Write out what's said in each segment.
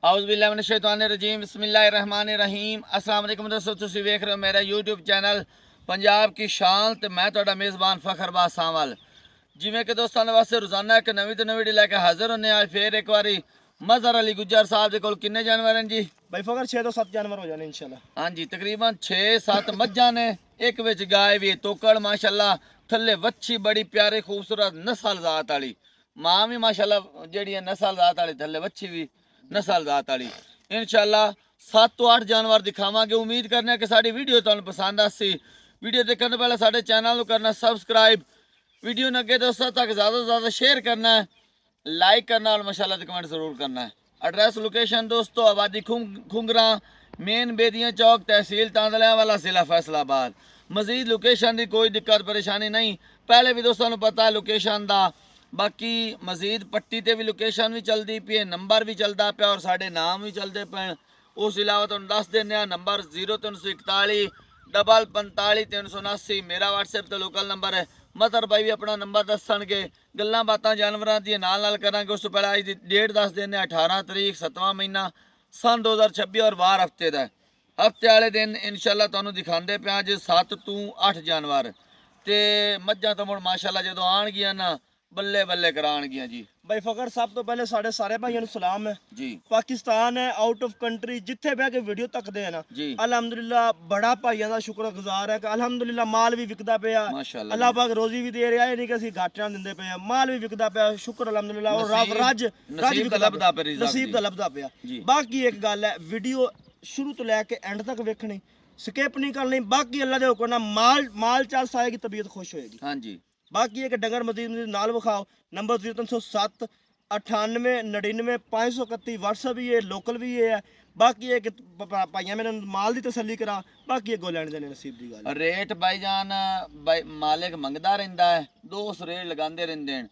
औज़ुबिल्लाहिमिनश्शैतानिर्रजीम बिस्मिल्लाहिर्रहमानिर्रहीम। अस्सलाम वालेकुम दोस्तों, तुसीं वेख रहे हो मेरा यूट्यूब चैनल पंजाब की शान ते मैं तुहाडा मेज़बान फ़खरबाज सावल। जिवें कि दोस्तों वास्ते रोज़ाना एक नवीं तो नवीं लैके हाज़र होने आज फिर एक बारी मज़हर अली गुज्जर साहब दे कोल किन्ने जानवर हैं जी? भाई फकर 6 तो 7 जानवर हो जाने इंशाल्लाह। हाँ जी, तकरीबन 6-7 मज्जां ने, एक विच गाय भी तोकड़ माशाल्लाह, थल्ले वच्छी बड़ी प्यारी खूबसूरत नस्ल ज़ात वाली, मां भी माशाल्लाह जेहड़ी है नस्ल ज़ात वाली, थल्ले वच्छी भी नस्ल ज़ात वाली। इंशाल्लाह 7 तो 8 जानवर दिखावांगे। उम्मीद करने कि साडी वीडियो तुहानूं पसंद आसी। वीडियो देखने पहले साडे चैनल को करना सब्सक्राइब, वीडियो ने अगे दोस्तों तक ज़्यादा से ज़्यादा शेयर करना है, लाइक करना और माशाल्लाह दे कमेंट ज़रूर करना है। एड्रेस लोकेशन दोस्तों आबादी खुंगरा, मेन बेदियाँ चौक, तहसील तांदलियावाला, जिला फैसलाबाद। मजीद लोकेशन की कोई दिक्कत परेशानी नहीं, पहले भी दोस्तों पता है लोकेशन का। बाकी मजीद पट्टी ते भी लोकेशन भी चलती पी है, नंबर भी चलता पाया और साढ़े नाम भी चलते पे। उस अलावा तुम दस देने नंबर 0341 45 379 मेरा व्हाट्सएप तो लोकल नंबर है। मतर भाई भी अपना नंबर दसणगे, गल्लां बातां जानवरां दी नाल करांगे। उस तो पहले अज दी डेट दस देने 18 तरीक 7वां महीना सन 2026 और वार हफ्ते का। हफ्ते वाले दिन इंशाल्लाह तुहानूं दिखांदे पे अज 7 तो 8 जानवर ते मज्जां तो मुड़ माशाल्लाह जदों आणगियां ना बल्ले बल्ले कराणगियां जी। भाई फकर सब तो पहले सारे भाइयों नूं सलाम है जी पाकिस्तान है आउट ऑफ कंट्री जिथे बह के वीडियो तकदे है ना जी अल्हम्दुलिल्लाह बड़ा भाइयों का शुक्रगुजार है कि अल्हम्दुलिल्लाह माल भी विकदा पिया, माशाल्लाह अल्लाह पाक रोजी भी दे रहा है, नहीं कि असं घाटे ना दिंदे पे, माल भी विकदा पिया, शुक्र अल्हम्दुलिल्लाह। और रब रज नसीब दा लभदा पे रिज़्क़ नसीब दा लभदा पिया। जी। बाकी एक गल है, वीडियो शुरू तो लैके एंड तक वेखनी, स्किप नहीं करनी। बाकी अल्लाह दे हुक्म नाल माल चल आएगी, तबीयत खुश होएगी। हाँ जी बाकी एक डंगर मजीद नाल विखाओ। नंबर 0307 98 99 531 व्हाट्सएप भी है, लोकल भी है। बाकी एक भाइया मेरे माल की तसल्ली करा, बाकी अगों लैण देने नसीब की गल। रेट भाईजान भाई मालिक मंगदा रहिंदा है, दोस्त रेट लगांदे रहिंदे ने।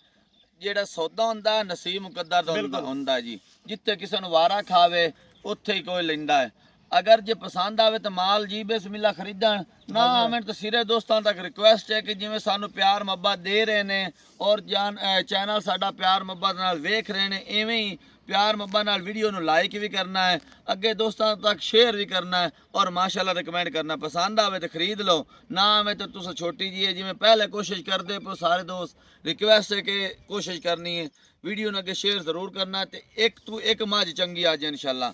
जेड़ा सौदा हुंदा नसीब मुकद्दर दा हुंदा जी, जिथे किसी नूं वारा खावे उत्थे ही कोई लैंदा है। अगर जे पसंद आवे तो माल जी बिस्मिल्लाह खरीदण ना आवें तो सिरे दोस्तों तक रिक्वेस्ट है कि जिवें सानू प्यार मुहब्बत दे रहे ने और चैनल साडा प्यार मुहब्बत नाल वेख रहे ने, इवें ही प्यार मुहब्बत नाल वीडियो नूं लाइक भी करना है, अगे दोस्तों तक शेयर भी करना है और माशाल्लाह रिकमेंड करना। पसंद आवे तो खरीद लो, ना आवे तो तुस छोटी जी है जिवें पहले कोशिश करते पे सारे दोस्त, रिक्वेस्ट है कि कोशिश करनी है वीडियो नूं अगे शेयर जरूर करना। ते एक तू एक मझ चंगी आज इंशाल्लाह,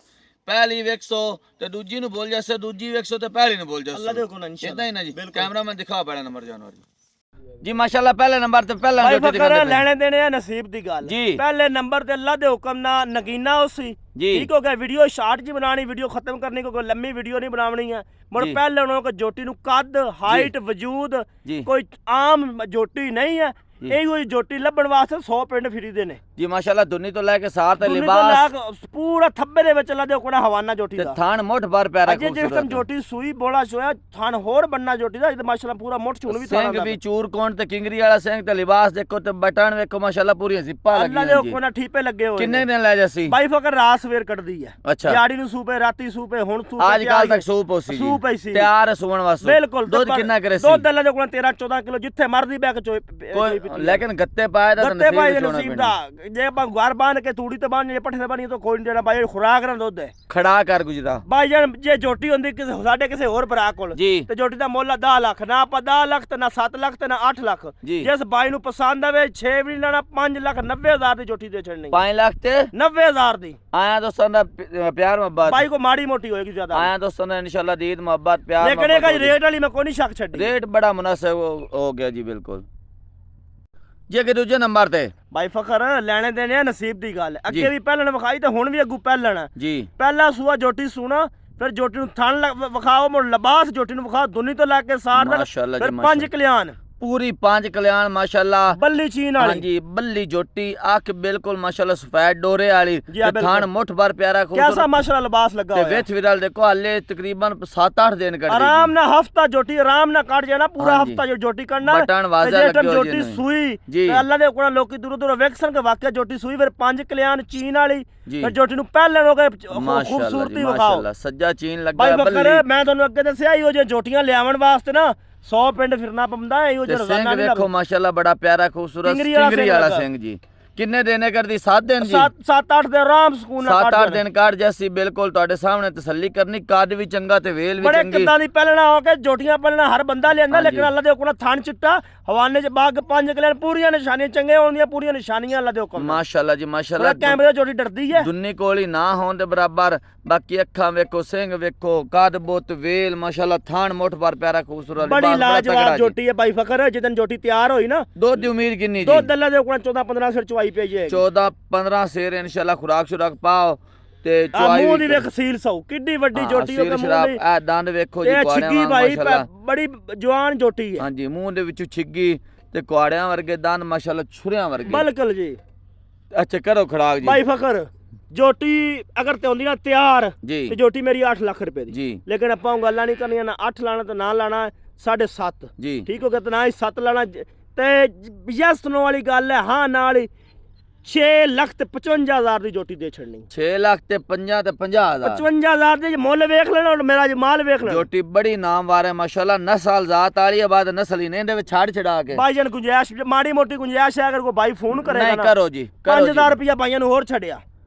पहली वेखसो ते दूजी नूं बोल जासे, दूजी वेखसो ते पहली नूं बोल जासे। अल्लाह दे हुक्म इंशाल्लाह इदां ही ना जी। कैमरामैन दिखाओ पहला नंबर जानवर जी। माशाल्लाह पहले नंबर ते पहला भाई जोटी फकर दिखांदे पे लेने देने है नसीब दी गल। जी। पहले नंबर ते अल्लाह दे हुक्म ना नगीना उसी जी। ठीक हो गया। वीडियो शॉर्ट जी बनानी, वीडियो खत्म करनी, कोई लंबी वीडियो नहीं बनानी है। मुड़ जी। पहले उन्होंने को जोटी नूं कद हाइट वजूद जी। कोई आम जोटी नहीं है, यही कोई जोटी लभण वास्ते 100 पिंड फिरीदे ने जी। माशाल्लाह दुनी तो लेके साथ दुनी तो लिबास लाग पूरा थब्बे दे विच अल्लाह दे हुक्म हवाना जोटी ते दा। थान मुठ भर प्यारा अजे जिस टाइम जोटी सूई बोला सोया थान होर बनना जोटी दा, इधर माशाल्लाह पूरा मुठ चुन भी थान सिंह भी चूर कोण ते किंगरी वाला सिंह ते लिबास देखो ते बटन वेखो माशाल्लाह पूरी जिप्पा लगी अल्लाह दे हुक्म ना ठीपे लगे होए। किन्ने दिन ले जासी भाई फकर रात सवेर कटदी है। अच्छा दिहाड़ी नूं सूपे, राती सूपे, हुण सूपे, आज कल तक सूप होसी जी, सूप ऐसी तैयार है सुवन वास्ते। बिल्कुल दूध किन्ना करे सी? दूध अल्लाह दे कोल 13-14 किलो जिथे मर्जी बैग चोई कोई लेकिन गत्ते पाए दा गत्ते भाई नसीब नसीब दा। जे बा घर बांध के तूड़ी ते बांध, पठे ते बांध तो कोई नहीं देना भाई, खुराक ना दुध है खड़ा कर गुजरा भाई जान। जे जोटी होंदी किसे साडे किसे होर भरा कोल जी ते जोटी दा मुੱਲ 10 लाख ना, आपा 10 लाख ते ना 7 लाख ते ना 8 लाख। जी। जिस भाई नूं पसंद आवे 6 भी लेना 5,90,000 दी जोटी दे छड़नी, 5 लाख ते 90,000 दी। आया दोस्तों दा प्यार मोहब्बत भाई को माड़ी मोटी होएगी ज्यादा आया दोस्तों ने इंशाल्लाह दीद मोहब्बत प्यार लेकिन मोहब्बत एक रेट वाली मैं कोई नहीं शक छड़ी। रेट बड़ा मुनासिब हो गया जी बिल्कुल जी। अगे दूजे नंबर ते भाई फकर लेने देने है नसीब दी गल। जी। अगे भी पहलन विखाई ते हुण भी अगू पहलन है। जी पहला सूआ जोटी सुना, फिर जोटी नूं थन विखाओ, मुड़ लिबास जोटी नूं विखाओ, दुनी तो लैके सार तक, माशाल्लाह जी फिर 5 माशाल्लाह। कल्याण पूरी 5 कल्याण माशाल्लाह, बल्ली चीन हाँ वाली जी बल्ली जोटी आंख बिल्कुल माशाल्लाह सफेद डोरे वाली, जी हाँ, बिल्कुल। थान मुठ भर प्यारा कैसा खूबसूरत माशाल्लाह लिबास लगा ते हुआ है। विच विरल देखो हले तकरीबन 7-8 दिन कट आराम ना हफ्ता जोटी आराम ना कट जाना, पूरा हाँ जी। हफ्ता जो जोटी करना बटन वाज़ा जे लगे टाइम हो जोटी जिन्हें। सुई जी। ते अल्लाह दे हुक्म नाल लोकी दूर दूर वेखसन के वाकई जोटी सुई, फिर 5 कल्याण चीन वाली, जी। फिर जोटी नूं पहले हो गए माशाल्लाह खूबसूरती जी विखाओ। माशाल्लाह सज्जा चीन लगा भाई है फकर बल्ली मैं तुहानूं अगे दस्सिया इहो जे जोटियां लियावन वास्ते ना 100 पिंड फिरना पौंदा है, इहो जे ते रोजाना सिंह नहीं देखो माशाल्लाह बड़ा प्यारा खूबसूरत किंगरी वाला किंगरी सिंह वाला लगा। सिंह जी। ਕਿੰਨੇ ਦਿਨੇ ਕਰਦੀ 7 ਦਿਨ ਜੀ 7-8 ਦੇ ਆਰਾਮ ਸਕੂਨ ਨਾਲ 7-8 ਦਿਨ ਕੱਢ ਜੈਸੀ ਬਿਲਕੁਲ ਤੁਹਾਡੇ ਸਾਹਮਣੇ ਤਸੱਲੀ ਕਰਨੀ ਕੱਦ ਵੀ ਚੰਗਾ ਤੇ ਵੇਲ ਵੀ ਬੜੇ ਚੰਗੀ ਕਿੱਦਾਂ ਦੀ ਪਹਿਲਣਾ ਹੋ ਕੇ ਜੋਟੀਆਂ ਪਹਿਲਣਾ ਹਰ ਬੰਦਾ ਲੈਂਦਾ ਹਾਂਜੀ। ਲੇਕਿਨ ਅੱਲਾ ਦੇ ਹੁਕਮ ਨਾਲ ਥਣ ਚਿੱਟਾ ਹਵਾਨੇ ਚ ਬਾਗ 5 ਕਿਲੇ ਪੂਰੀਆਂ ਨਿਸ਼ਾਨੀਆਂ ਚੰਗੇ ਹੋਣੀਆਂ ਪੂਰੀਆਂ ਨਿਸ਼ਾਨੀਆਂ ਅੱਲਾ ਦੇ ਹੁਕਮ ਨਾਲ ਮਾਸ਼ਾਅੱਲਾ ਜੀ ਮਾਸ਼ਾਅੱਲਾ ਕੈਮਰੇ ਦੀ ਜੋਟੀ ਡਰਦੀ ਹੈ ਦੁੰਨੀ ਕੋਲੀ ਨਾ ਹੋਣ ਦੇ ਬਰਾਬਰ ਬਾਕੀ ਅੱਖਾਂ ਵੇਖੋ ਸਿੰਘ ਵੇਖੋ ਕੱਦ ਬੁੱਤ ਵੇਲ ਮਾਸ਼ਾਅੱਲਾ ਥਾਣ ਮੁੱਠ ਪਰ ਪਿਆਰਾ ਖੂਬਸੂਰਤ ਬੜੀ ਲਿਬਾਸ, ਬੜਾ ਲਾਜਵਾਬ ਤਗੜਾ ਜੀ। ਜੋਟੀ ਹੈ ਬਾਈ ਫਕਰ ਜਿੱਦਨ ਜੋਟੀ ਤਿਆਰ ਹੋਈ ਨਾ ਦੁੱਧ ਦੀ ਉਮੀਦ ਕਿੰਨੀ ਦੋ ਜੀ ਦੱਲਾ ਦੇ ਹੁਕਮ 14-15 ਸਿਰ ਚਵਾਈ ਪਈ ਜਾਏਗੀ 14-15 ਸੇਰ ਇਨਸ਼ਾਅੱਲਾ ਖੁਰਾਕ ਸ਼ੁਰਾਕ ਪਾਓ ਤੇ ਆ ਚੁਆਈ ਮੂੰਹ ਦੀ ਵੇਖ ਸੀਲ ਸੌ ਕਿੱਡੀ ਵੱਡੀ ਜੋਟੀ ਹੋ ਕੇ ਮੂੰਹ ਦੀ ਇਹ ਦੰਦ ਵੇਖੋ ਜੀ ਇਹ ਕੁਆੜਿਆਂ ਛਿੱਗੀ ਵਾਂਗ ਭਾਈ ਮਾਸ਼ਾਅੱਲਾ ਬੜੀ ਜਵਾਨ ਜੋਟੀ ਹੈ ਹਾਂਜੀ ਮੂੰਹ ਦੇ ਵਿੱਚੋਂ ਛਿੱਗੀ ਤੇ ਕੁਆੜਿਆਂ ਵਰਗੇ ਦੰਦ ਮਾਸ਼ਾਅੱਲਾ ਛੁਰਿਆਂ ਵਰਗੇ ਬਿਲਕੁਲ ਜੀ ਅੱਛਾ ਕਰੋ ਖੜਾਕ ਜੀ ਭਾਈ ਫਕਰ ਜੋਟੀ ਅਗਰ ਤੇ ਹੁੰਦੀ ਨਾ ਤਿਆਰ ਜੀ ਤੇ ਜੋਟੀ ਮੇਰੀ 8 ਲੱਖ ਰੁਪਏ ਦੀ ਜੀ ਲੇਕਿਨ ਆਪਾਂ ਉਹ ਗੱਲਾਂ ਨਹੀਂ ਕਰਨੀਆਂ ਨਾ 8 ਲਾਣਾ ਤੇ ਨਾ ਲਾਣਾ 7.5 ਜੀ ਠੀਕ ਹੋ ਗਿਆ ਤੇ ਨਾ ਹੀ 7 ਲਾਣਾ ਤੇ ਯਸ ਨੋ ਵਾਲੀ ਗੱਲ ਹੈ ਹਾਂ ਨਾਲ ਹੀ 6 ਲੱਖ ਤੇ 55,000 ਦੀ ਜੋਟੀ ਦੇ ਛੱਡਣੀ 6 ਲੱਖ ਤੇ 50 ਤੇ 50,000 55,000 ਦੇ ਮੁੱਲ ਵੇਖ ਲੈਣਾ ਔਰ ਮੇਰਾ ਮਾਲ ਵੇਖ ਲੈਣਾ ਜੋਟੀ ਬੜੀ ਨਾਮਵਾਰ ਹੈ ਮਾਸ਼ਾਅੱਲਾ ਨਸਲ ਜ਼ਾਤ ਵਾਲੀ ਹੈ ਬਾਅਦ ਨਸਲ ਹੀ ਨਹੀਂ ਇਹਦੇ ਵਿੱਚ ਛਾੜ ਛਡਾ ਕੇ ਭਾਈ ਜਨ ਗੁੰਜਾਇਸ਼ ਮਾੜੀ ਮੋਟੀ ਗੁੰਜਾਇਸ਼ ਹੈ ਅਗਰ ਕੋਈ ਭਾਈ ਫੋਨ ਕਰੇਗਾ ਨਹੀਂ ਨਾ ਕਰੋ ਜੀ ਕਰੋ 5,000 ਰੁਪਇਆ ਭਾਈਆਂ ਨੂੰ ਹੋਰ ਛੱਡਿਆ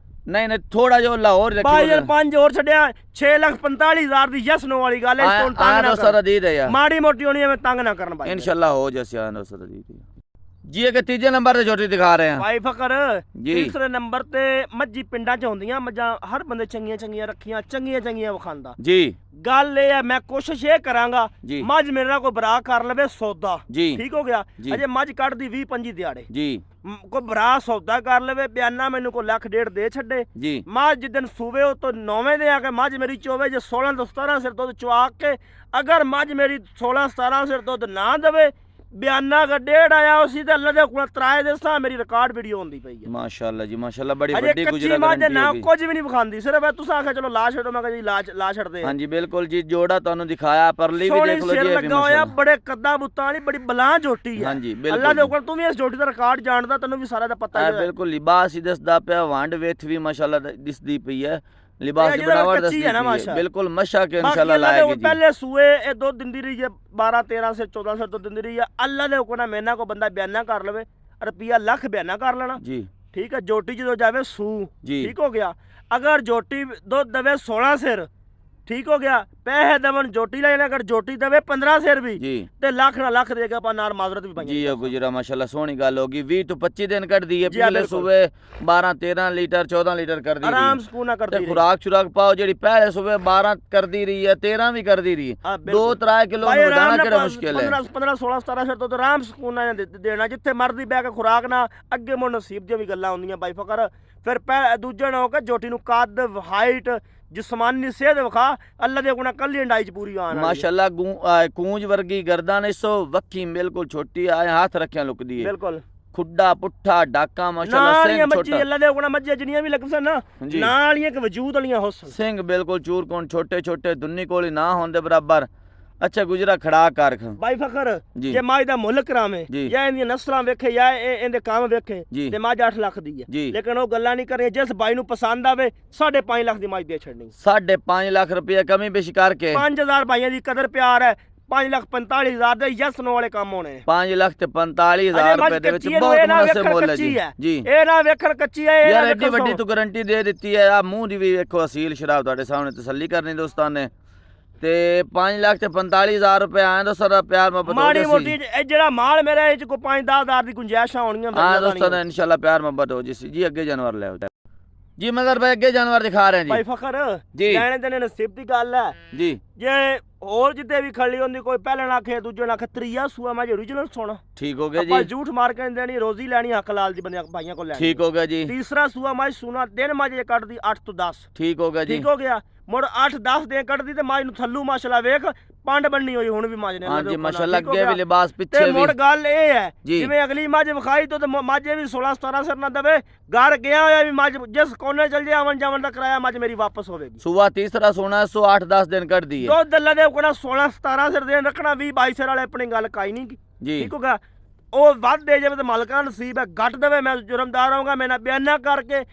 ਨਹੀਂ ਨਹੀਂ ਥੋੜਾ ਜਿਹਾ ਲਾਹੌਰ ਰੱਖੀ ਭਾਈ ਜਨ 5 ਹੋਰ ਛੱਡਿਆ 6,45,000 ਦੀ ਯਸ ਨੋ ਵਾਲੀ ਗੱਲ ਹੈ ਇਸ ਤੋਂ ਤੰਗ ਨਾ ਸਰ ਦੀ ਦੇ ਯਾਰ ਮਾੜੀ ਮੋਟੀ ਹੋਣੀ ਐਵੇਂ ਤੰਗ ਨਾ ਕਰਨ ਭਾਈ ਇਨਸ਼ਾਅੱਲਾ ਹੋ ਜੈਸੇ ਆਨੋ ਸਰ ਦੀ ਜੀ ਇਹ ਤੀਜੇ ਨੰਬਰ ਤੇ ਜੋਟੀ ਦਿਖਾ ਰਹੇ ਹਾਂ ਭਾਈ ਫਕਰ ਜੀ। ਤੀਸਰੇ ਨੰਬਰ ਤੇ ਮੱਝੀ ਪਿੰਡਾਂ 'ਚ ਹੁੰਦੀਆਂ ਮੱਝਾਂ ਹਰ ਬੰਦੇ ਚੰਗੀਆਂ ਰੱਖੀਆਂ ਚੰਗੀਆਂ ਵਿਖਾਉਂਦਾ ਜੀ ਗੱਲ ਇਹ ਹੈ ਮੈਂ ਕੋਸ਼ਿਸ਼ ਇਹ ਕਰਾਂਗਾ ਜੀ। ਮੱਝ ਮੇਰੇ ਨਾਲ ਕੋਈ ਬਰਾ ਕਰ ਲਵੇ ਸੌਦਾ ਜੀ ਠੀਕ ਹੋ ਗਿਆ ਜੀ। ਅਜੇ ਮੱਝ ਕੱਢਦੀ 20-25 ਦਿਹਾੜੇ ਜੀ ਕੋਈ ਬਰਾ ਸੌਦਾ ਕਰ ਲਵੇ ਬਿਆਨਾ ਮੈਨੂੰ ਕੋਈ ਲੱਖ ਡੇਢ ਦੇ ਛੱਡੇ ਜੀ ਮੱਝ ਜਿੱਦਨ ਸੂਵੇ ਉਹ ਤੋਂ 9ਵੇਂ ਦੇ ਆ ਕੇ ਮੱਝ ਮੇਰੀ ਚੋਵੇ ਜੇ 16 ਤੋਂ 17 ਸਿਰ ਦੁੱਧ ਚੁਆ ਕੇ ਅਗਰ ਮੱਝ ਮੇਰੀ 16-17 ਸਿਰ ਦੁੱਧ ਨਾ ਦੇਵੇ ਬਿਆਨਾ ਦਾ ਡੇਢ ਆਇਆ ਉਸੇ ਤੇ ਅੱਲਾ ਦੇ ਕੋਲ ਤਰਾਏ ਦੇ ਸਾਹ ਮੇਰੀ ਰਿਕਾਰਡ ਵੀਡੀਓ ਹੁੰਦੀ ਪਈ ਹੈ ਮਾਸ਼ਾਅੱਲਾ ਜੀ ਮਾਸ਼ਾਅੱਲਾ ਬੜੀ ਅਜੇ ਵੱਡੀ ਕੱਚੀ ਗੁਜਰਾ ਮੱਝ ਗਰੰਟੀ ਨਾ ਹੋਗੀ ਕੁਝ ਵੀ ਨਹੀਂ ਵਿਖਾਉਂਦੀ ਸਿਰਫ ਤੁਸੀਂ ਆਖਿਆ ਚਲੋ ਲਾ ਛੱਡੋ ਮੈਂ ਕਿਹਾ ਜੀ ਲਾ ਛੱਡਦੇ ਆ ਹਾਂਜੀ ਬਿਲਕੁਲ ਜੀ ਜੋੜਾ ਤੁਹਾਨੂੰ ਦਿਖਾਇਆ ਪਰਲੀ ਵੀ ਸੋਹਣੀ ਦੇਖ ਲਓ ਸਿਰ ਜੀ ਇਹ ਵੀ ਲੱਗਾ ਹੋਇਆ ਮਾਸ਼ਾਅੱਲਾ ਬੜੇ ਕੱਦਾਂ ਬੁੱਤਾਂ ਵਾਲੀ ਬੜੀ ਬਲਾਂ ਜੋਟੀ ਹੈ ਹਾਂਜੀ ਅੱਲਾ ਬਿਲਕੁਲ ਦੇ ਹੁਕਮ ਤੂੰ ਵੀ ਇਸ ਜੋਟੀ ਦਾ ਰਿਕਾਰਡ ਜਾਣਦਾ ਤੈਨੂੰ ਵੀ ਸਾਰਾ ਦਾ ਪਤਾ ਹੀ ਹੈ ਬਿਲਕੁਲ ਲਿਬਾਸ ਹੀ ਦੱਸਦਾ ਪਿਆ ਵੰਡ ਵੇਥ ਵੀ ਮਾਸ਼ਾਅੱਲਾ ਦਿਸਦੀ ਪਈ ਹੈ ਲਿਬਾਸ ਦੀ ਜਿਹੜਾ ਬਣਾਵਟ ਕੱਚੀ ਦੱਸਦੀ ਹੈ ਨਾ ਪਈ ਹੈ ਮਾਸ਼ਾ। ਬਿਲਕੁਲ ਮਸ਼ਾ ਕੇ ਬਾਕੀ ਇਨਸ਼ਾਅੱਲਾ ਅੱਲਾ ਦੇ ਲਾਏਗੀ ਹੁਕਮ ਜੀ ਪਹਿਲੇ ਸੂਏ ਇਹ ਦੁੱਧ ਦਿੰਦੀ ਰਹੀ ਹੈ 12-13 ਸੇ 14 ਸੇ ਦੁੱਧ ਦਿੰਦੀ ਰਹੀ ਹੈ ਅੱਲਾ ਦੇ ਹੁਕਮ ਨਾਲ ਮੈਨਾਂ ਕੋ ਬੰਦਾ ਬਿਆਨਾ ਕਰ ਲਵੇ ਰੁਪਿਆ ਲੱਖ ਬਿਆਨਾ ਕਰ ਲੈਣਾ ਜੀ ਠੀਕ ਹੈ ਜੋਟੀ ਜਦੋਂ ਜਾਵੇ ਸੂ ਜੀ ਠੀਕ ਹੋ ਗਿਆ ਅਗਰ ਜੋਟੀ ਦੁੱਧ ਦੇਵੇ 16 ਸਿਰ ਠੀਕ ਹੋ ਗਿਆ ਪੈਸੇ ਦੇਵਨ ਜੋਟੀ ਲੈ ਜਾਣਾ ਅਗਰ ਜੋਟੀ ਦੇਵੇ 15 ਸਿਰ ਵੀ ਜੀ ਤੇ ਲੱਖ ਨਾ ਲੱਖ ਦੇ ਕੇ ਆਪਾਂ ਨਾਲ ਮਾਜ਼ਰਤ ਵੀ ਪਾਈਏ ਜੀ ਇਹ ਗੁਜਰਾ ਮਾਸ਼ਾਅੱਲਾ ਸੋਹਣੀ ਗੱਲ ਹੋਗੀ 20 ਤੋਂ 25 ਦਿਨ ਕੱਢਦੀ ਹੈ ਜੀ ਹਾਂ, ਪਿਛਲੇ ਬਿਲਕੁਲ। ਸੂਬੇ 12-13 ਲੀਟਰ 14 ਲੀਟਰ ਕਰਦੀ ਆਰਾਮ ਰਹੀ ਸਕੂਨ ਨਾਲ ਤੇ ਕਰਦੀ ਰਹੀ ਖੁਰਾਕ ਸ਼ੁਰਾਕ ਪਾਓ ਜਿਹੜੀ ਪਹਿਲੇ ਸੂਬੇ 12 ਕਰਦੀ ਰਹੀ ਹੈ 13 ਵੀ ਕਰਦੀ ਰਹੀ ਹੈ ਹਾਂ, ਬਿਲਕੁਲ। 2-3 ਕਿਲੋ ਭਾਈ ਨੂੰ ਆਰਾਮ ਵਧਾਣਾ ਨਾਲ ਕਿਹੜਾ ਮੁਸ਼ਕਿਲ ਹੈ 15 16 17 ਸਿਰ ਤੋਂ ਆਰਾਮ ਸਕੂਨ ਨਾਲ ਦੇਣਾ ਜਿੱਥੇ ਮਰਦੀ ਬਹਿ ਕੇ ਖੁਰਾਕ ਨਾ ਅੱਗੇ ਮੁੜ ਨਸੀਬ ਦੀਆਂ ਵੀ ਗੱਲਾਂ ਹੁੰਦੀਆਂ ਬਾਈ ਫਕਰ ਫਿਰ ਦੂਜੇ ਨਾਲ ਹੋ ਕੇ ਜੋਟੀ ਨੂੰ ਕੱਦ ਹਾਈਟ ਜਿਸਮਾਨੀ ਸਿਹਤ ਵਿਖਾ ਅੱਲਾ ਦੇ ਕੋਲ ਕੱਲੀ ਅੰਡਾਈ ਚ ਪੂਰੀ ਆਣ ਮਾਸ਼ਾਅੱਲਾ ਕੂੰਜ ਵਰਗੀ ਗਰਦਨ ਇਸੋ ਵੱਖੀ ਬਿਲਕੁਲ ਛੋਟੀ ਆਏ ਹੱਥ ਰੱਖਿਆ ਲੁਕਦੀ ਹੈ ਬਿਲਕੁਲ ਖੁੱਡਾ ਪੁੱਠਾ ਡਾਕਾ ਮਾਸ਼ਾਅੱਲਾ ਨਾਲੀਆਂ ਸਿੰਘ ਮੱਝੀ ਛੋਟਾ ਅੱਲਾ ਦੇ ਕੋਲ ਮੱਝੀਆਂ ਜਿੰਨੀਆਂ ਵੀ ਲੱਗਸਨ ਨਾ ਜੀ। ਨਾਲੀਆਂ ਕਿ ਵਜੂਦ ਵਾਲੀਆਂ ਹੁਸਨ ਸਿੰਘ ਬਿਲਕੁਲ ਚੂਰਕੋਣ ਛੋਟੇ ਛੋਟੇ ਦੁੰਨੀ ਕੋਲੀ ਨਾ ਹੋਣ ਦੇ ਬਰਾਬਰ ਅੱਛਾ ਗੁਜਰਾ ਖੜਾ ਕਰ ਬਾਈ ਫਖਰ ਜੀ। ਜੇ ਮਾਝ ਦਾ ਮੁੱਲ ਕਰਾਵੇਂ ਜੀ। ਜਾਂ ਇਹਦੀਆਂ ਨਸਲਾਂ ਵੇਖੇ ਜਾਂ ਇਹਦੇ ਕੰਮ ਵੇਖੇ ਜੀ। ਤੇ ਮਾਝ 8 ਲੱਖ ਦੀ ਹੈ ਜੀ। ਲੇਕਿਨ ਉਹ ਗੱਲਾਂ ਨਹੀਂ ਕਰਨੀਆਂ ਜਿਸ ਬਾਈ ਨੂੰ ਪਸੰਦ ਆਵੇ 5.5 ਲੱਖ ਦੀ ਮਾਝ ਦੇ ਛੱਡਣੀ 5.5 ਲੱਖ ਰੁਪਏ ਕਮੀ ਪੇਸ਼ ਕਰਕੇ 5000 ਬਾਈਆਂ ਦੀ ਕਦਰ ਪਿਆਰ ਹੈ 5,45,000 ਦੇ ਯਸ ਨੋ ਵਾਲੇ ਕੰਮ ਹੋਣੇ 5 ਲੱਖ ਤੇ 45,000 ਰੁਪਏ ਦੇ ਵਿੱਚ ਬਹੁਤ ਇਹ ਨਾ ਮੁਨਾਸਿਬ ਵੇਖਣ ਮੁੱਲ ਹੈ ਕੱਚੀ ਜੀ ਹੈ ਜੀ ਇਹ ਨਾ ਵੇਖਣ ਕੱਚੀ ਹੈ ਇਹ ਯਾਰ ਨਾ ਐਡੀ ਵੇਖਣ ਵੱਡੀ ਸੌ। ਤੂੰ ਗਾਰੰਟੀ ਦੇ ਦਿੱਤੀ ਹੈ ਆ ਮੂੰਹ ਦੀ ਵੀ ਵੇਖੋ ਅਸੀਲ ਸ਼ਰਾਬ ਤੁਹਾਡੇ ਸਾਹਮਣੇ ਤਸੱਲੀ ਕਰਨੀ ਦੋਸਤਾਂ ਨੇ ਤੇ 5 ਲੱਖ ਤੇ 45,000 ਰੁਪਏ ਆਏ ਤਾਂ ਸਾਰਾ ਪਿਆਰ ਮੁਹੱਬਤ ਹੋ ਮਾੜੀ ਜਾਸੀ ਮੋਟੀ ਇਹ ਜਿਹੜਾ ਮਾਲ ਮੇਰਾ ਇਹ ਚ ਕੋਈ 5-10,000 ਦੀ ਗੁੰਜਾਇਸ਼ਾਂ ਹੋਣੀਆਂ ਹਾਂ ਜ਼ਿਆਦਾ ਦੋਸਤਾਂ ਨਹੀਂ। ਨੇ ਇਨਸ਼ਾਅੱਲਾ ਪਿਆਰ ਮੁਹੱਬਤ ਹੋ ਜਾਸੀ ਜੀ ਅੱਗੇ ਜਾਨਵਰ ਲੈ ਆਓ ਜੀ ਮਗਰ ਭਾਈ ਅੱਗੇ ਜਾਨਵਰ ਦਿਖਾ ਰਹੇ ਭਾਈ ਜੀ ਫਖਰ ਜੀ। ਲੈਣੇ ਦੇਣੇ ਨਸੀਬ ਦੀ ਗੱਲ ਹੈ ਜੀ ਜੇ ਹੋਰ ਜਿੱਦੇ ਵੀ ਖੜੀ ਹੁੰਦੀ ਕੋਈ ਪਹਿਲੇ ਨਾ ਆਖੇ ਦੂਜੇ ਨਾ ਆਖੇ ਤਰੀਆ ਸੂਆ ਮੈਂ ਓਰੀਜਨਲ ਸੋਣਾ ਠੀਕ ਹੋ ਗਿਆ ਆਪਾਂ ਜੀ ਝੂਠ ਮਾਰ ਕੇ ਦੇਣੀ ਰੋਜ਼ੀ ਲੈਣੀ ਹੱਕ ਲਾਲ ਦੀ ਬੰਦਿਆਂ ਭਾਈਆਂ ਕੋਲ ਲੈਣੀ ਠੀਕ ਹੋ ਗਿਆ ਜੀ ਤੀਸਰਾ ਸੂਆ ਮੈਂ ਸੂਨਾ ਦਿਨ ਮਾਝ ਜੇ ਕੱਢਦੀ 8 ਤੋਂ 10 ਠੀਕ ਹੋ ਗਿਆ ਜੀ ਠੀਕ ਹੋ ਗਿਆ ਮੁੜ 8-10 ਦੇ ਕੱਢਦੀ ਤੇ ਮਾਝ ਨੂੰ ਥੱਲੂ ਮਾਸ਼ਾਅੱਲਾ ਵੇਖ ਪੰਡ ਬੰਨੀ ਹੋਈ ਹੁਣ ਵੀ ਮਾਝ ਨੇ ਹਾਂ ਜੀ ਮਾਸ਼ਾਅੱਲਾ ਅੱਗੇ ਵੀ ਲਿਬਾਸ ਤੇ ਪਿੱਛੇ ਮੁੜ ਵੀ ਗੱਲ ਇਹ ਹੈ ਜੀ। ਜਿਵੇਂ ਅਗਲੀ ਮੱਝ ਵਿਖਾਈ ਤੋਂ ਤੇ ਮਾਝੇ ਵੀ 16-17 ਸਿਰ ਨਾ ਦਵੇ ਘਰ ਗਿਆ ਹੋਇਆ ਵੀ ਮੱਝ ਜਿਸ ਕੋਨੇ ਚਲ ਜਾ ਆਵਣ ਜਾਵਣ ਦਾ ਕਿਰਾਇਆ ਮੱਝ ਮੇਰੀ ਵਾਪਸ ਹੋਵੇਗੀ ਸੁਬਾ ਤੀਸਰਾ ਸੋਨਾ 108-10 ਦਿਨ ਕੱਢਦੀ ਹੈ ਦੋ ਦੱਲਾ ਦੇ ਕੋਲ 16-17 ਸਿਰ ਦੇਣ ਰੱਖਣਾ 20-22 ਸਿਰ ਵਾਲੇ ਆਪਣੀ ਗੱਲ ਕਾਈ ਨਹੀਂ ਜੀ ਠੀਕ ਹੋਗਾ ਉਹ ਵੱਧ ਦੇ ਜਾਵੇ ਤੇ ਮਾਲਕਾਂ ਦਾ ਨਸੀਬ ਹੈ ਘੱਟ ਦੇਵੇ ਮੈਂ ਜੁਰਮਦਾਰ ਆਉਂਗਾ ਮੈਂ ਨਾ ਬਿਆਨਾ ਕਰਕੇ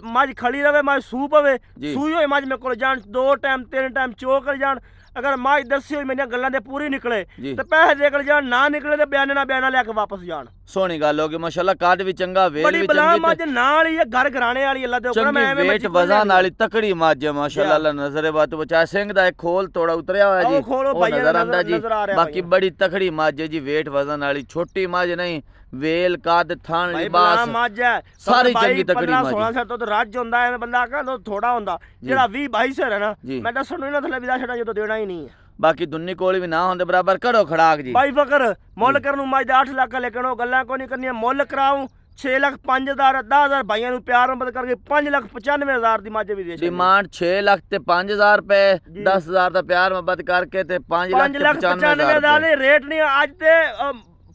ਮੱਝ ਖੜੀ ਰਵੇ ਮੱਝ ਸੂ ਪਵੇ ਜੀ। ਸੂਈ ਹੋਈ ਮੱਝ ਮੇਰੇ ਕੋਲ ਜਾਣ 2 ਟਾਈਮ 3 ਟਾਈਮ ਚੋ ਕਰ ਜਾਣ ਅਗਰ ਮਾਝ ਦੱਸੀ ਹੋਈ ਮੇਰੀਆਂ ਗੱਲਾਂ ਦੇ ਪੂਰੀ ਨਿਕਲੇ ਜੀ। ਤੇ ਪੈਸੇ ਨਿਕਲ ਜਾਣ, ਨਾ ਨਿਕਲੇ ਤੇ ਬਿਆਨਾ ਲੈ ਕੇ ਵਾਪਸ ਜਾਣ। ਸੋਹਣੀ ਗੱਲ ਹੋ ਗਈ ਮਾਸ਼ਾਅੱਲਾ, ਕੱਦ ਵੀ ਚੰਗਾ, ਵੇਲ ਬੜੀ ਵੀ ਬਲਾ ਚੰਗੀ ਮੱਝ ਨਾਲ ਹੀ ਹੈ, ਘਰ ਘਰਾਣੇ ਵਾਲੀ ਅੱਲਾ ਦੇ ਹੁਕਮ। ਮੈਂ ਚੰਗੀ ਵੇਟ ਵਜ਼ਨ ਵਾਲੀ ਤਕੜੀ ਮੱਝ ਹੈ ਮਾਸ਼ਾਅੱਲਾ। ਅੱਲਾ ਨਜ਼ਰੇ ਬਾਤ ਬਚਾ। ਸਿੰਘ ਦਾ ਇੱਕ ਖੋਲ ਥੋੜਾ ਉਤਰਿਆ ਹੋਇਆ ਜੀ, ਉਹ ਨਜ਼ਰ ਆਂਦਾ ਜੀ। ਬਾਕੀ ਬੜੀ ਤਕੜੀ ਮੱਝ ਹੈ ਜੀ, ਵੇਟ ਵਜ਼ਨ ਵਾਲੀ, ਛੋਟੀ ਮੱਝ ਨਹੀਂ। ਵੇਲ ਕੱਦ ਥਣ ਲਿਬਾਸ ਮੱਝ ਹੈ ਸਾਰੀ ਚੰਗੀ ਤਕੜੀ ਮੱਝ। 16 ਸਿਰ ਤੋਂ ਰੱਜ ਹੁੰਦਾ ਐ, ਬੰਦਾ ਕਹਿੰਦਾ ਥੋੜਾ ਹੁੰਦਾ। ਜਿਹੜਾ 20 22 ਸਿਰ ਹੈ ਨਾ, ਮੈਂ ਦੱਸਣ ਨੂੰ ਇਹਨਾਂ ਥੱਲੇ ਵਿਦਾ ਛੱਡਾ ਜਦੋਂ ਦੇਣਾ ਹੀ ਨਹੀਂ ਹੈ। ਬਾਕੀ ਦੁੰਨੀ ਕੋਲ ਵੀ ਨਾ ਹੁੰਦੇ ਬਰਾਬਰ ਕਰੋ ਖੜਾਕ ਜੀ। ਬਾਈ ਫਕਰ ਮੁੱਲ ਕਰਨ ਨੂੰ ਮੱਝ ਦਾ 8 ਲੱਖ, ਲੇਕਿਨ ਉਹ ਗੱਲਾਂ ਕੋਈ ਨਹੀਂ ਕਰਨੀਆਂ। ਮੁੱਲ ਕਰਾਉਂ 6 ਲੱਖ 5000 10000 ਭਾਈਆਂ ਨੂੰ ਪਿਆਰ ਮਦਦ ਕਰਕੇ 5,95,000 ਦੀ ਮੱਝ ਵੀ ਦੇ। ਡਿਮਾਂਡ 6 ਲੱਖ ਤੇ 5000 ਰੁਪਏ, 10000 ਦਾ ਪਿਆਰ ਮੁਹੱਬਤ ਕਰਕੇ ਤੇ 5,95,000 ਦੇ ਰੇਟ ਨਹੀਂ ਅੱਜ ਤੇ।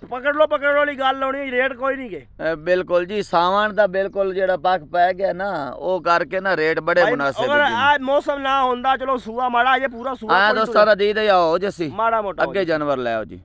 ਪਕੜ ਲੋ ਵਾਲੀ ਗੱਲ ਹੋਣੀ, ਰੇਟ ਕੋਈ ਨਹੀਂ ਗੇ। ਬਿਲਕੁਲ ਜੀ, ਸਾਵਣ ਦਾ ਬਿਲਕੁਲ ਜਿਹੜਾ ਪੱਕ ਪੈ ਗਿਆ ਨਾ, ਉਹ ਕਰਕੇ ਨਾ ਰੇਟ ਬੜੇ ਮੁਨਾਸਿਬ ਅਗਰ ਆ ਮੌਸਮ ਨਾ ਹੁੰਦਾ, ਚਲੋ ਸੂਆ ਮਾੜਾ ਜੇ ਪੂਰਾ ਸੂਆ ਆ ਦੋਸਤਾਂ ਦਾ ਦੀ ਦੇ ਆਓ ਜੱਸੀ ਮਾੜਾ ਮੋਟਾ ਅੱਗੇ ਜਾਨਵਰ ਲੈ ਆਓ ਜੀ।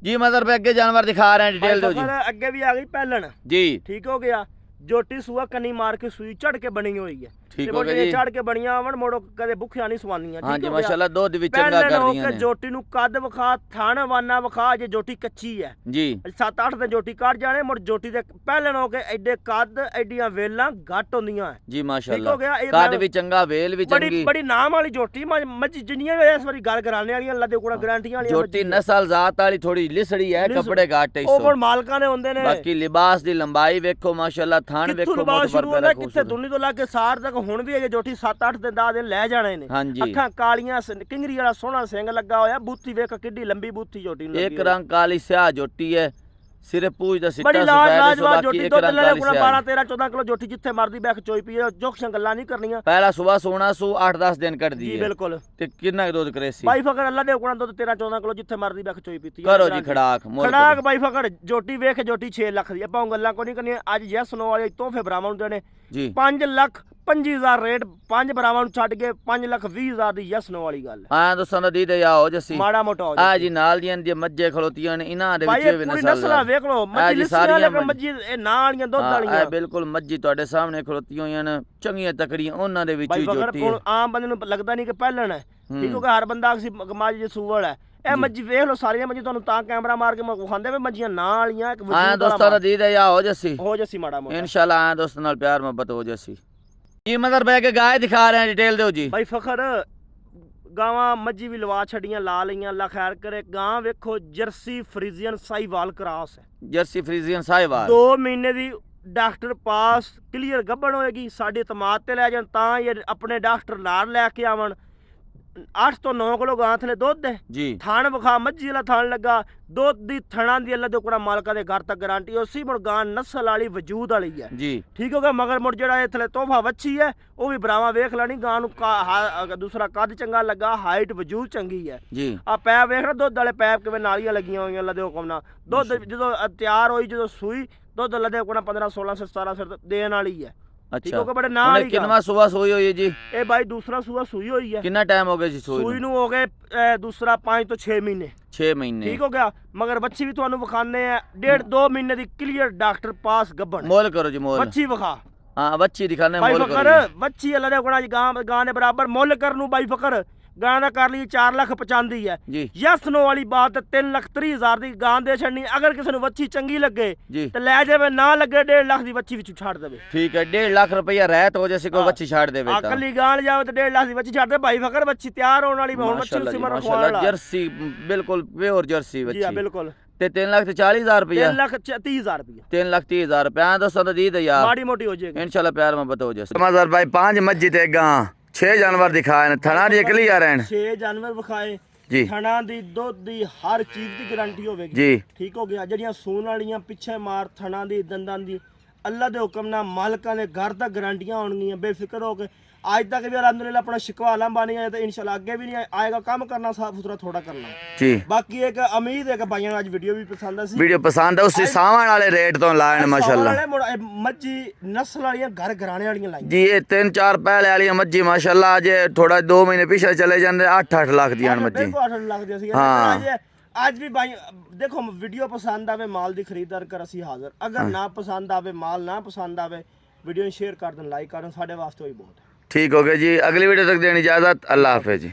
ਜੀ ਮਦਰ पे ਅੱਗੇ ਜਾਨਵਰ ਦਿਖਾ ਰਹੇ हैं, डिटेल दो जी। ਅੱਗੇ ਵੀ ਆ ਗਈ ਪਹਿਲਣ जी, ਠੀਕ ਹੋ ਗਿਆ। ਜੋਟੀ ਸੂਆ ਕੰਨੀ ਮਾਰ ਕੇ ਸੂਈ ਚੜ ਕੇ ਬਣੀ ਹੋਈ ਹੈ। ਠੀਕ ਹੋ ਗਿਆ ਜੀ। ਚੜ ਕੇ ਬਣੀਆਂ ਆਵਣ ਮੋੜੋ ਕਦੇ ਭੁੱਖਿਆ ਨਹੀਂ ਸਵਾਨੀਆਂ। ਹਾਂ ਜੀ ਮਾਸ਼ਾਅੱਲਾ, ਦੁੱਧ ਵੀ ਚੰਗਾ ਕਰਦੀਆਂ ਨੇ। ਜੋਟੀ ਨੂੰ ਕੱਦ ਵਿਖਾ, ਥਣ ਵਾਨਾ ਵਿਖਾ। ਜੇ ਜੋਟੀ ਕੱਚੀ ਹੈ ਜੀ 7-8 ਦਿਨ ਜੋਟੀ ਕੱਢ ਜਾਣੇ, ਮੁੜ ਜੋਟੀ ਦੇ ਪਹਿਲਣ ਹੋ ਕੇ ਐਡੇ ਕੱਦ ਐਡੀਆਂ ਵੇਲਾਂ ਘੱਟ ਹੁੰਦੀਆਂ ਜੀ ਮਾਸ਼ਾਅੱਲਾ। ਠੀਕ ਹੋ ਗਿਆ। ਕੱਦ ਵੀ ਚੰਗਾ, ਵੇਲ ਵੀ ਚੰਗੀ, ਬੜੀ ਨਾਮ ਵਾਲੀ ਜੋਟੀ ਮੱਝ ਜਿੰਨੀਆਂ ਵੀ ਇਸ ਵਾਰੀ ਗੱਲ ਕਰਾਣੇ ਵਾਲੀਆਂ ਅੱਲਾ ਦੇ ਕੋਲ ਗਾਰੰਟੀਆਂ ਵਾਲੀਆਂ। ਜੋਟੀ ਨਸਲ ਜ਼ਾਤ ਵਾਲੀ, ਥੋੜੀ ਲਿਸੜੀ ਹੈ, ਕੱਪੜੇ ਘੱਟ ਹੈ। ਉਹ ਮਾਲਕਾਂ ਦੇ ਹੁੰਦੇ ਨੇ। ਬਾਕੀ ਲਿਬਾਸ ਦੀ ਲੰਬਾਈ ਵੇਖੋ ਮਾਸ਼ਾਅੱਲਾ, ਥਣ ਵੇਖੋ ਬਹੁਤ ਸ਼ੁਰੂ ਹੁੰਦਾ ਕਿੱਥੇ ਦੁਨੀ ਤੋਂ ਲਾ ਕੇ ਸਾਰ ਤੱਕ। ਹੁਣ ਵੀ ਇਹ ਜੋਟੀ 7-8 ਦਿਨ 10 ਦਿਨ ਲੈ ਜਾਣੇ ਨੇ। ਅੱਖਾਂ ਕਾਲੀਆਂ, ਕਿੰਗਰੀ ਵਾਲਾ ਸੋਹਣਾ ਸਿੰਘ ਲੱਗਾ ਹੋਇਆ। ਬੂਥੀ ਵੇਖ ਕਿੱਡੀ ਲੰਬੀ ਬੂਥੀ ਜੋਟੀ ਨੂੰ। ਇੱਕ ਰੰਗ ਕਾਲੀ ਸਿਆਹ ਜੋਟੀ ਹੈ, ਸਿਰੇ ਪੂਛ ਦਾ ਸਿੱਟਾ ਬੜੀ ਲਾਜਵਾਬ ਜੋਟੀ। ਦੁੱਧ ਲੈ ਲੈ 12 13 14 ਕਿਲੋ ਜੋਟੀ ਜਿੱਥੇ ਮਰਦੀ ਬੈਕ ਚੋਈ ਪੀ। ਜੋਖੀਆਂ ਗੱਲਾਂ ਨਹੀਂ ਕਰਨੀਆਂ। ਪਹਿਲਾ ਸਵੇਰ ਸੋਣਾ ਸੂ 8-10 ਦਿਨ ਕੱਢਦੀ ਹੈ ਜੀ ਬਿਲਕੁਲ। ਤੇ ਕਿੰਨਾ ਦੁੱਧ ਕਰੇ ਸੀ ਬਾਈ ਫਕਰ ਅੱਲਾ ਦੇ ਕੋਲ ਦੁੱਧ 13 14 ਕਿਲੋ ਜਿੱਥੇ ਮਰਦੀ ਬੈਕ ਚੋਈ ਪੀਤੀ। ਕਰੋ ਜੀ ਖੜਾਕ ਖੜਾਕ ਬਾਈ ਫਕਰ ਜੋਟੀ ਵੇਖ, ਜੋਟੀ 6 ਲੱਖ ਦੀ। ਆਪਾਂ ਗੱਲਾਂ ਕੋਈ ਨਹੀਂ ਕਰਨੀਆਂ। ਅੱਜ ਯੈਸ ਨੋ ਵਾਲੇ ਤੋਹਫੇ ਭਰਾਵਾਂ ਨੂੰ ਦੇਣੇ ਜੀ। 5,25,000 ਰੇਟ, 5 ਭਰਾਵਾਂ ਨੂੰ ਛੱਡ ਕੇ 5,20,000 ਦੀ ਯੈਸ ਨੋ ਵਾਲੀ ਗੱਲ। ਹਾਂ ਦੋਸਤਾਂ ਦਾ ਦੀ ਦੇ ਆਓ ਜੱਸੀ ਮਾੜਾ ਮੋਟਾ ਹੋ ਆ ਜੀ। ਨਾਲ ਦੀਆਂ ਦੀ ਮੱਝੇ ਖਲੋਤੀਆਂ ਨੇ, ਇਹਨਾਂ ਦੇ ਵਿੱਚ ਵੀ ਨਸਲਾਂ ਵੇਖ ਲਓ। ਮੱਝੀ ਸਾਰੀਆਂ ਮੱਝੀ ਇਹ ਨਾਂ ਵਾਲੀਆਂ ਦੁੱਧ ਵਾਲੀਆਂ ਬਿਲਕੁਲ ਮੱਝੀ ਤੁਹਾਡੇ ਸਾਹਮਣੇ ਖਲੋਤੀਆਂ ਹੋਈਆਂ ਨੇ, ਚੰਗੀਆਂ ਤਕੜੀਆਂ। ਉਹਨਾਂ ਦੇ ਵਿੱਚ ਹੀ ਜੋਟੀ ਹੈ। ਆਮ ਬੰਦੇ ਨੂੰ ਲੱਗਦਾ ਨਹੀਂ ਕਿ ਪਹਿਲਣ ਹੈ। ਠੀਕ ਹੋ ਗਿਆ। ਹਰ ਬੰਦਾ ਸੀ ਮੱਝ ਜੇ ਸੂਵਲ ਹੈ। ਇਹ ਮੱਝੀ ਵੇਖ ਲਓ, ਸਾਰੀਆਂ ਮੱਝੀ ਤੁਹਾਨੂੰ ਤਾਂ ਕੈਮਰਾ ਮਾਰ ਕੇ ਵਿਖਾਉਂਦੇ ਵੀ ਮੱਝੀਆਂ ਨਾਂ ਵਾਲੀਆਂ। ਹਾਂ ਦੋਸਤਾਂ ਦਾ ਦੀ ਦੇ ਆਓ ਜੱਸੀ, ਹੋ ਜੱਸੀ ਮਾੜਾ ਮੋਟਾ इंशाल्लाह। हाँ दोस्तों नाल प्यार मोहब्बत हो जैसी। ये मदर भाई के गाय दिखा रहे हैं, डिटेल दो जी। भाई फखर ਗਾਵਾਂ ਮੱਝੀ ਵੀ ਲਵਾ ਛੜੀਆਂ, ਲਾ ਲਈਆਂ। ਅੱਲਾ ਖੈਰ ਕਰੇ। ਗਾਂ ਵੇਖੋ ਜਰਸੀ ਫਰੀਜ਼ੀਅਨ ਸਾਈਵਾਲ ਕ੍ਰਾਸ ਹੈ। जर्सी फ्रीजियन साहिवाल 2 ਮਹੀਨੇ ਦੀ ਡਾਕਟਰ ਪਾਸ ਕਲੀਅਰ ਗੱਭਣ ਹੋਏਗੀ। ਸਾਡੇ ਇਤਮਾਦ ਤੇ ਲੈ ਜਾਣ ਤਾਂ ਇਹ ਆਪਣੇ ਡਾਕਟਰ ਨਾਲ ਲੈ ਕੇ ਆਵਣ। 8 ਤੋਂ 9 ਕਿਲੋ ਗਾਂ ਥਲੇ ਦੁੱਧ ਹੈ जी। ਥਣ ਵਿਖਾ, ਮੱਝੀ ਵਾਲਾ ਥਣ ਲੱਗਾ। ਦੁੱਧ ਦੀ ਥਣਾਂ ਦੀ ਅੱਲਾ ਦੇ ਕੋਲ ਮਾਲਕਾਂ ਦੇ ਘਰ ਤੱਕ ਗਾਰੰਟੀ। ਉਸੇ ਮੁੜ ਗਾਂ ਨਸਲ ਵਾਲੀ ਵਜੂਦ ਵਾਲੀ ਹੈ जी। ਠੀਕ ਹੋ ਗਿਆ। ਮਗਰ ਮੁੜ ਜਿਹੜਾ ਇਹ ਥਲੇ ਤੋਹਫਾ ਵੱਛੀ ਹੈ, ਉਹ ਵੀ ਬਰਾਵਾ ਵੇਖ ਲੈਣੀ। ਗਾਂ ਨੂੰ ਦੂਸਰਾ ਕੱਦ ਚੰਗਾ ਲੱਗਾ, ਹਾਈਟ ਵਜੂਦ ਚੰਗੀ ਹੈ जी। ਆ ਪੈਪ ਵੇਖ ਲੈ, ਦੁੱਧ ਵਾਲੇ ਪੈਪ ਕਿਵੇਂ ਨਾਲੀਆਂ ਲੱਗੀਆਂ ਹੋਈਆਂ ਅੱਲਾ ਦੇ ਹੁਕਮ ਨਾਲ। ਦੁੱਧ ਜਦੋਂ ਤਿਆਰ ਹੋਈ, ਜਦੋਂ ਸੂਈ, ਦੁੱਧ ਅੱਲਾ ਦੇ ਹੁਕਮ ਨਾਲ 15 16 17 ਸਿਰ ਦੇਣ ਵਾਲੀ ਹੈ। ठीक हो गया। बड़े नाल ही कितना सुबह सोई हुई है जी? ए भाई दूसरा सुबह सुई हुई है। कितना टाइम हो गया जी सोई? सुई नू हो गए दूसरा 5 तो 6 महीने। 6 महीने। ठीक हो गया। मगर बच्ची भी तुहानू विखाने हैं 1.5-2 महीने दी क्लियर डॉक्टर पास गब्बन। मोल करो जी, मोल। बच्ची विखा। हां बच्ची दिखाने मोल करो। भाई फकर बच्ची अल्लाह दे गुणा गां ने बराबर मोल करनू भाई फकर। गां दा कर ली 4,95,000 है जी। यस नो वाली बात 3,30,000 दी गां दे छड़नी। अगर किसी नू बच्ची चंगी लगे जी ते ले जावे, ना लगे 1.5 लाख दी बच्ची विच छाड़ देवे। ठीक है। 1.5 लाख रुपया रहत हो जैसे कोई बच्ची छाड़ देवे ता अकली गां ले जावे तो 1.5 लाख दी बच्ची छाड़ दे भाई फकर। बच्ची तैयार होने वाली हुन बच्ची उसी मर माशाल्लाह। जर्सी बिल्कुल प्योर जर्सी बच्ची। जी हां बिल्कुल। ते 3,40,000 रुपया। 3,30,000 रुपया। 3,30,000 रुपया दोस्तों दा दी दे यार, माड़ी मोटी हो जाएगी इंशाल्लाह। प्यार मोहब्बत हो जैसे। मजर भाई 5 मस्जिद ते गां 6 जानवर दिखाए ने, थना दी क्लियर हैं। 6 जानवर ਵਿਖਾਏ जी। ਥਣਾ ਦੀ, ਦੁੱਧ ਦੀ, ਹਰ ਚੀਜ਼ ਦੀ ਗਾਰੰਟੀ ਹੋਵੇਗੀ जी। ਠੀਕ ਹੋ ਗਿਆ। ਜਿਹੜੀਆਂ ਸੂਣ ਵਾਲੀਆਂ ਪਿੱਛੇ ਮਾਰ ਥਣਾ ਦੀ, ਦੰਦਾਂ ਦੀ ਅੱਲਾ ਦੇ ਹੁਕਮ ਨਾਲ ਮਾਲਕਾਂ ਦੇ ਘਰ ਤੱਕ ਗਾਰੰਟੀਆਂ ਹੋਣਗੀਆਂ। ਬੇਫਿਕਰ ਹੋ ਕੇ ਅੱਜ ਤੱਕ ਵੀ ਅਲਹਮਦੁਲਿਲਾ ਆਪਣਾ ਸ਼ਿਕਵਾ ਲਾਂਭਾ ਨਹੀਂ ਆਇਆ ਤੇ ਇਨਸ਼ਾਅੱਲਾ ਅੱਗੇ ਵੀ ਨਹੀਂ ਆਏਗਾ। ਕੰਮ ਕਰਨਾ ਸਾਫ ਸੁਥਰਾ ਥੋੜਾ ਕਰਨਾ जी। ਬਾਕੀ ਇੱਕ ਉਮੀਦ ਹੈ ਕਿ ਭਾਈਆਂ ਨੂੰ ਅੱਜ ਵੀਡੀਓ ਵੀ ਪਸੰਦ ਆਸੀ। वीडियो पसंद है उसी सावन वाले रेट तो लाए माशाल्लाह ਮੱਝੀ ਨਸਲ ਵਾਲੀਆਂ ਘਰ ਘਰਾਣੇ ਵਾਲੀਆਂ ਲਾਈਆਂ जी। ये 3-4 पहले वाली मज्जी माशाल्लाह जे थोड़ा 2 महीने पीछे चले जाते 8-8 लाख दी मज्जी। 8 ਲੱਖ ਦੀ ਸੀ। ਹਾਂ। ਅੱਜ ਵੀ ਭਾਈ ਦੇਖੋ ਵੀਡੀਓ ਪਸੰਦ ਆਵੇ ਮਾਲ ਦੀ ਖਰੀਦਦਾਰ ਕਰ ਅਸੀਂ ਹਾਜ਼ਰ। ਅਗਰ ਨਾ ਪਸੰਦ ਆਵੇ, ਮਾਲ ਨਾ ਪਸੰਦ ਆਵੇ, ਵੀਡੀਓ ਨੂੰ ਸ਼ੇਅਰ ਕਰ ਦੇਣ, ਲਾਈਕ ਕਰਨ, ਸਾਡੇ ਵਾਸਤੇ ਹੋਈ ਬਹੁਤ। ठीक हो गया जी। अगली वीडियो तक देनी इजाजत। अल्लाह हाफिज जी।